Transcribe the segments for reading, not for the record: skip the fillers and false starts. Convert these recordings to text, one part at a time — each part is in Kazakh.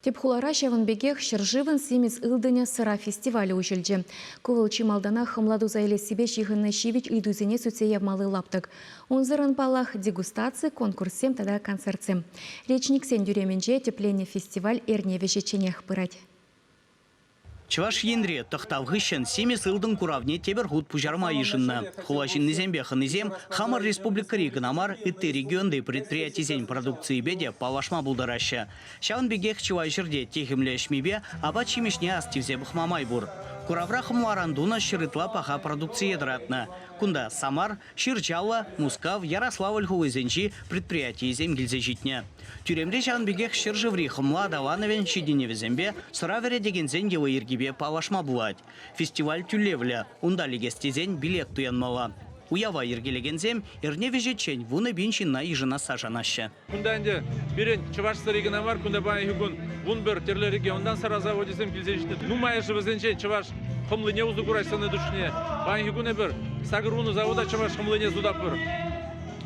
Тепхулара шавынбегех шыржывын семіз ылдыня сыра фестивалі училже. Кувыл чималдана хымладу зайле себе шихынны шивич идузине суцея малы лаптык. Унзырын палах дегустации, конкурсем тада концертсем. Речник сен дюременже тепление фестиваль эрне вешеченех пырать. Чуваш ендре тахтавгышен семес ылдың куравне тебер худ пужарма ишынна. Хулашин низембе ханызем Хамар Республика Ригнамар итты регионды предприятизень продукции беде палашма булдараща. Шаун бегех чувай жерде техимлешмибе, аба чимишне астивзе бахмамай бур. Куравра хамларандуна ширытла паха продукции дратна. Кунда Самар, Ширчалла, Мускав, Ярославль хуызенчи предприятие земгильзе житня. Тюремре шаун бегех ширжеври хамла давановен щединевезембе сыравере дегензен его иргибе палашма булать. Фестиваль тюлевля, ундалигестезень билет туянмала. Уява ергелегензем эрне вежечень вуны бинчин на ижина сажанаща. Кунда инде бирен Чувашстан регионамар, кунда бай хигун вунбер терле региондан саразаводизем килзежитне. Нумая живезенчен Чуваш хымлыне узу курайсаны душне. Бай хигуне бер сагыруну завода Чуваш хымлыне зудапыр.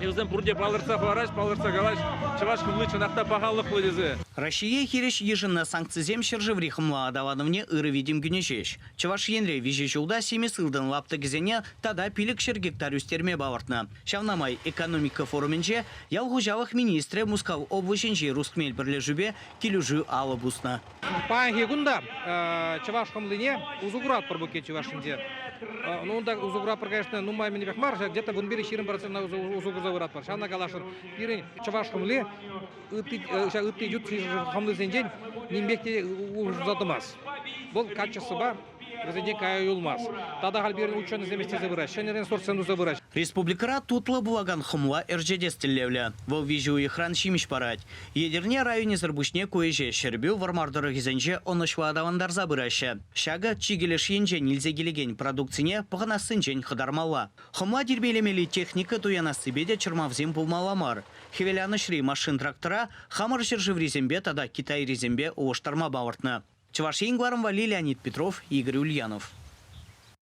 Евзем пурде палырса хвараш, палырса галаш, Чуваш хымлы чынакта пахаллык лыдезе. Россия хиреш ежина санкцизем шержеври хымла адавановне ыры видим гюнешеш. Чуваш енре вижечулда семес ылдын лапты гизене тада пилік шер гектар үстерме бавартна. Шавнамай экономика форуменче ялгужавых министре Мускав облаченче рускмель бірлежубе келюжу алы бусна. Пахигунда Чуваш хымлыне узуград пробуке Чувашинде. Ну да узуград, конечно, ну май мини бахмар, где-то вон бери 40% на узуград пар. Шавна галашыр пирен Чуваш хымлы ыпти ют хамлы зенден нимбекте узатымас. Бұл качествоба резидент кая юлмас. Тада халберин ученый заместитель забирать. Шенерен сорценду забирать. Республикара тутла булаган хымла эрджедестеллевля. Вов вижу и хран шимиш парать. Едерне районе зарбушне коеже шербю вармардыры гизенже онышва адавандар забыраща. Шага чигелеш енже нильзе гелеген продукцине паханасынчен хадармала. Хымла дербелемели техника туянасы беде чермавзим пулмаламар. Хевеляны шри машин трактора Хамар шержевризембе тада Китай резембе оштарма бавартна. Чуваш Енгваром Вали, Леонид Петров, Игорь Ульянов.